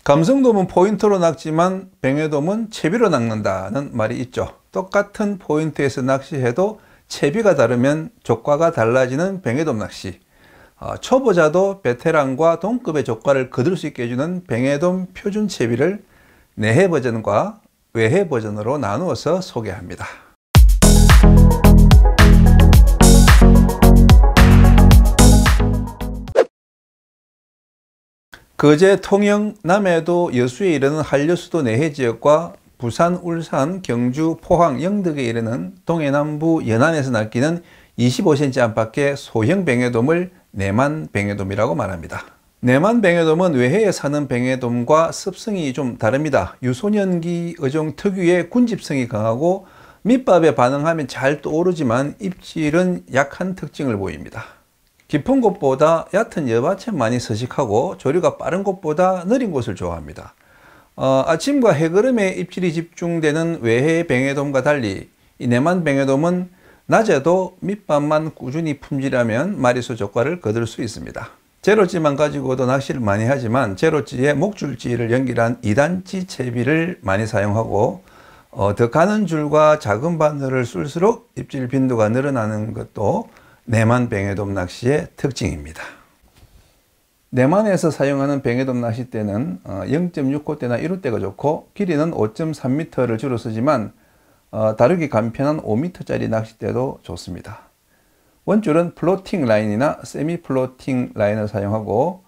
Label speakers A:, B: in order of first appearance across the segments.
A: 감성돔은 포인트로 낚지만 뱅에돔은 채비로 낚는다는 말이 있죠. 똑같은 포인트에서 낚시해도 채비가 다르면 조과가 달라지는 뱅에돔 낚시. 초보자도 베테랑과 동급의 조과를 거둘 수 있게 해주는 뱅에돔 표준 채비를 내해 버전과 외해 버전으로 나누어서 소개합니다. 거제, 통영, 남해도, 여수에 이르는 한려수도 내해 지역과 부산, 울산, 경주, 포항, 영덕에 이르는 동해남부 연안에서 낚이는 25cm 안팎의 소형 뱅에돔을 내만 뱅에돔이라고 말합니다. 내만 뱅에돔은 외해에 사는 뱅에돔과 습성이 좀 다릅니다. 유소년기 어종 특유의 군집성이 강하고 밑밥에 반응하면 잘 떠오르지만 입질은 약한 특징을 보입니다. 깊은 곳보다 얕은 여밭에 많이 서식하고 조류가 빠른 곳보다 느린 곳을 좋아합니다. 아침과 해거름에 입질이 집중되는 외해 뱅에돔과 달리 이 내만 뱅에돔은 낮에도 밑밥만 꾸준히 품질하면 마리수 조과를 거둘 수 있습니다. 제로찌만 가지고도 낚시를 많이 하지만 제로찌에 목줄찌를 연결한 2단찌 채비를 많이 사용하고 더 가는 줄과 작은 바늘을 쓸수록 입질 빈도가 늘어나는 것도 내만 뱅에돔 낚시의 특징입니다. 내만에서 사용하는 뱅에돔 낚싯대는 0.6호대나 1호대가 좋고 길이는 5.3m를 주로 쓰지만 다루기 간편한 5m짜리 낚싯대도 좋습니다. 원줄은 플로팅 라인이나 세미 플로팅 라인을 사용하고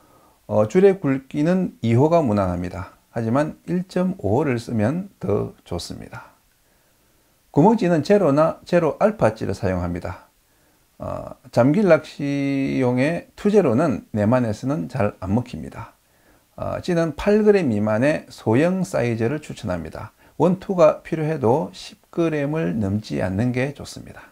A: 줄의 굵기는 2호가 무난합니다. 하지만 1.5호를 쓰면 더 좋습니다. 구멍찌는 제로나 제로 알파찌를 사용합니다. 잠길 낚시용의 투제로는 내만에서는 잘 안 먹힙니다. 찌는 8g 미만의 소형 사이즈를 추천합니다. 원투가 필요해도 10g을 넘지 않는 게 좋습니다.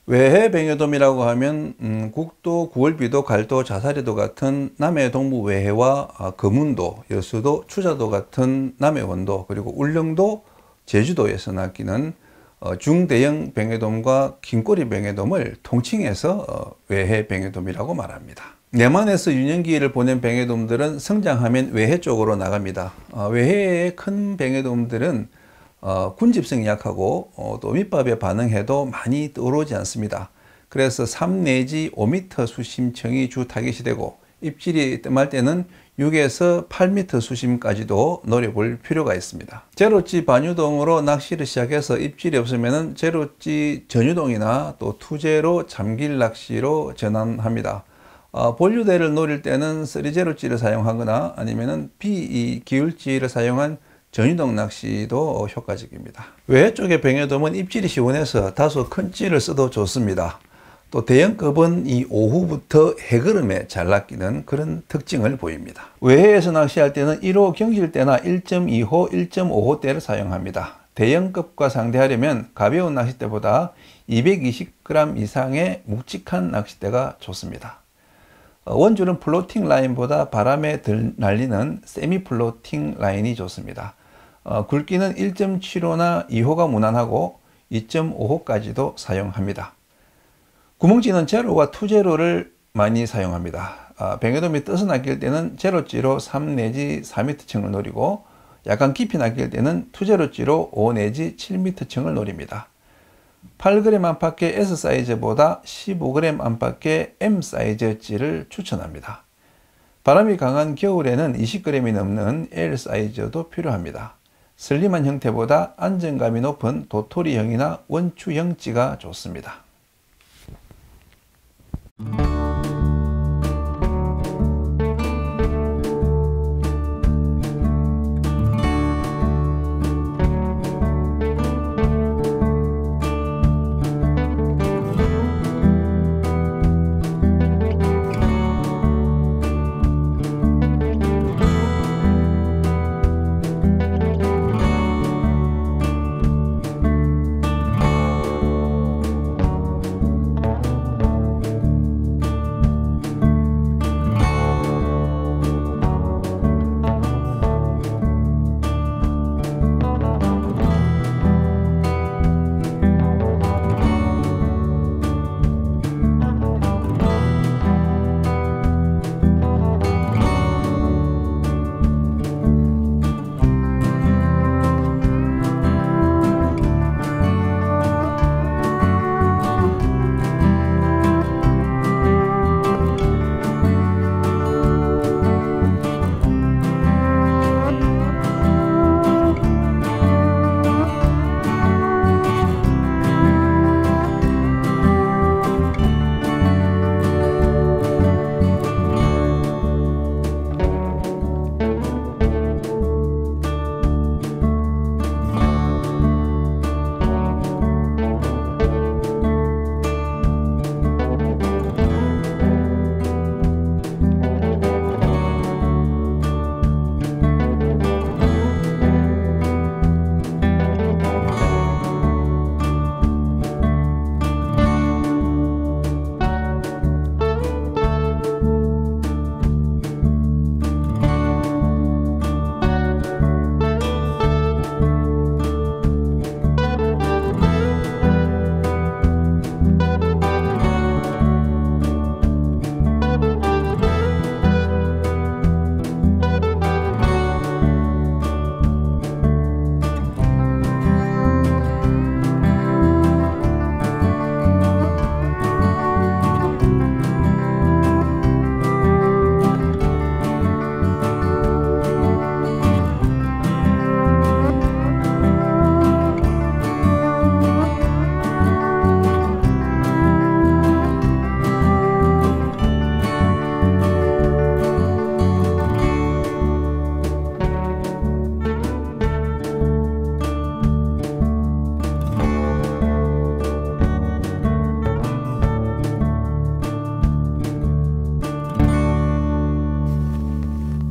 A: 외해 병해돔이라고 하면 국도, 구월비도, 갈도, 자사리도 같은 남해 동부 외해와 거문도, 여수도, 추자도 같은 남해 원도, 그리고 울릉도, 제주도에서 낚이는 중대형 병해돔과 긴꼬리 병해돔을 통칭해서 외해 병해돔이라고 말합니다. 내만에서 유년기를 보낸 병해돔들은 성장하면 외해 쪽으로 나갑니다. 외해의 큰 병해돔들은 군집성이 약하고 또 밑밥에 반응해도 많이 떠오르지 않습니다. 그래서 3 내지 5m 수심층이 주 타깃이 되고 입질이 뜸할 때는 6에서 8m 수심까지도 노려볼 필요가 있습니다. 제로찌 반유동으로 낚시를 시작해서 입질이 없으면 제로찌 전유동이나 또 투제로 잠길 낚시로 전환합니다. 본류대를 노릴 때는 3제로찌를 사용하거나 아니면 비기울찌를 사용한 전유동 낚시도 효과적입니다. 외해 쪽의 병해돔은 입질이 시원해서 다소 큰 찌를 써도 좋습니다. 또 대형급은 이 오후부터 해걸음에 잘 낚이는 그런 특징을 보입니다. 외해에서 낚시할 때는 1호 경질대나 1.2호, 1.5호대를 사용합니다. 대형급과 상대하려면 가벼운 낚싯대보다 220g 이상의 묵직한 낚싯대가 좋습니다. 원줄은 플로팅 라인보다 바람에 덜 날리는 세미 플로팅 라인이 좋습니다. 굵기는 1.75나 2호가 무난하고 2.5호까지도 사용합니다. 구멍찌는 제로와 투제로를 많이 사용합니다. 병해돔이 떠서 낚일 때는 제로찌로 3 내지 4m층을 노리고 약간 깊이 낚일 때는 투제로찌로 5 내지 7m층을 노립니다. 8g 안팎의 S 사이즈보다 15g 안팎의 M 사이즈 찌를 추천합니다. 바람이 강한 겨울에는 20g이 넘는 L 사이즈도 필요합니다. 슬림한 형태보다 안정감이 높은 도토리형이나 원추형 찌가 좋습니다.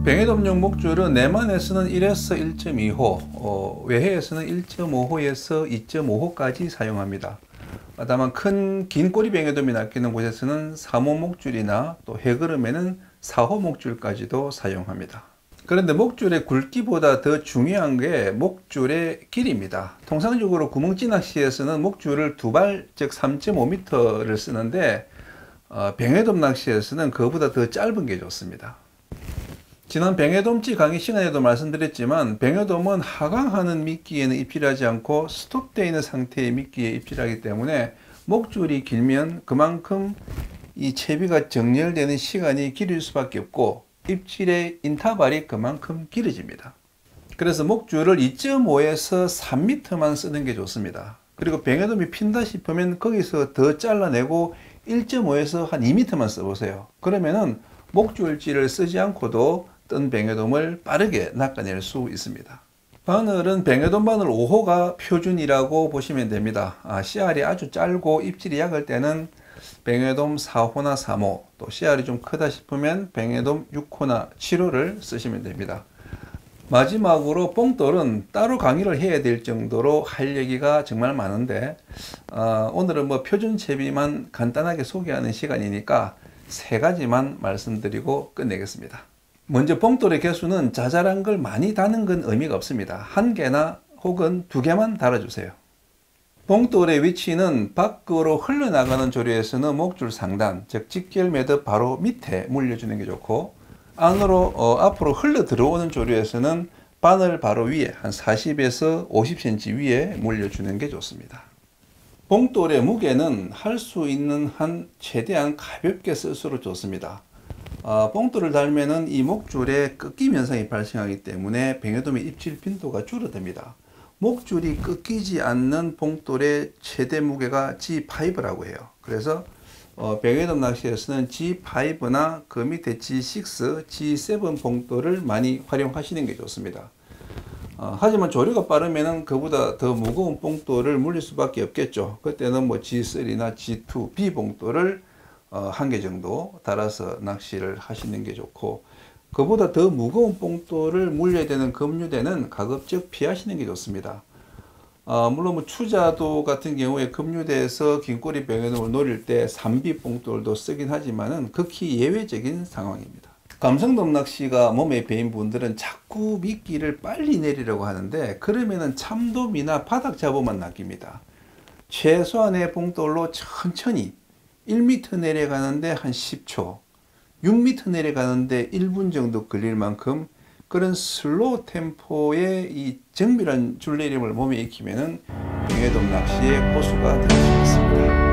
A: 병해돔용 목줄은 내만에서는 1에서 1.2호, 외해에서는 1.5호에서 2.5호까지 사용합니다. 다만 큰 긴 꼬리뱅에돔이 낚이는 곳에서는 3호 목줄이나 또 해그름에는 4호 목줄까지도 사용합니다. 그런데 목줄의 굵기보다 더 중요한 게 목줄의 길이입니다. 통상적으로 구멍찌 낚시에서는 목줄을 두 발, 즉 3.5m를 쓰는데 뱅에돔 낚시에서는 그보다 더 짧은 게 좋습니다. 지난 뱅에돔찌 강의 시간에도 말씀드렸지만 뱅에돔은 하강하는 미끼에는 입질하지 않고 스톱되어 있는 상태의 미끼에 입질하기 때문에 목줄이 길면 그만큼 이 채비가 정렬되는 시간이 길을 수밖에 없고 입질의 인터벌이 그만큼 길어집니다. 그래서 목줄을 2.5에서 3m만 쓰는 게 좋습니다. 그리고 뱅에돔이 핀다 싶으면 거기서 더 잘라내고 1.5에서 한 2m만 써보세요. 그러면은 목줄질을 쓰지 않고도 뜬 뱅에돔을 빠르게 낚아낼 수 있습니다. 바늘은 뱅에돔 바늘 5호가 표준이라고 보시면 됩니다. 씨알이 아주 짧고 입질이 약할 때는 뱅에돔 4호나 3호, 또 씨알이 좀 크다 싶으면 뱅에돔 6호나 7호를 쓰시면 됩니다. 마지막으로 뽕돌은 따로 강의를 해야 될 정도로 할 얘기가 정말 많은데 오늘은 뭐 표준 채비만 간단하게 소개하는 시간이니까 세 가지만 말씀드리고 끝내겠습니다. 먼저 뽕돌의 개수는 자잘한 걸 많이 다는 건 의미가 없습니다. 한 개나 혹은 두 개만 달아주세요. 뽕돌의 위치는 밖으로 흘러나가는 조류에서는 목줄 상단, 즉 직결 매듭 바로 밑에 물려주는 게 좋고, 안으로 앞으로 흘러 들어오는 조류에서는 바늘 바로 위에 한 40에서 50cm 위에 물려주는 게 좋습니다. 뽕돌의 무게는 할 수 있는 한 최대한 가볍게 쓸수록 좋습니다. 뽕돌을 달면은 이 목줄에 꺾임 현상이 발생하기 때문에 뱅에돔의 입질 빈도가 줄어듭니다. 목줄이 꺾이지 않는 뽕돌의 최대 무게가 G5라고 해요. 그래서 뱅에돔 낚시에서는 G5나 그 밑에 G6, G7 뽕돌을 많이 활용하시는 게 좋습니다. 하지만 조류가 빠르면 그보다 더 무거운 뽕돌을 물릴 수밖에 없겠죠. 그때는 뭐 G3나 G2, B 뽕돌을 한 개 정도 달아서 낚시를 하시는 게 좋고, 그보다 더 무거운 뽕돌을 물려야 되는 급류대는 가급적 피하시는 게 좋습니다. 물론 뭐 추자도 같은 경우에 급류대에서 긴꼬리 뱅에돔을 노릴 때 3B 뽕돌도 쓰긴 하지만은 극히 예외적인 상황입니다. 감성돔 낚시가 몸에 배인 분들은 자꾸 미끼를 빨리 내리려고 하는데 그러면은 참돔이나 바닥 잡어만 낚입니다. 최소한의 뽕돌로 천천히 1m 내려가는데 한 10초, 6m 내려가는데 1분 정도 걸릴 만큼 그런 슬로우 템포의 이 정밀한 줄내림을 몸에 익히면은 뱅에돔 낚시의 고수가 될 수 있습니다.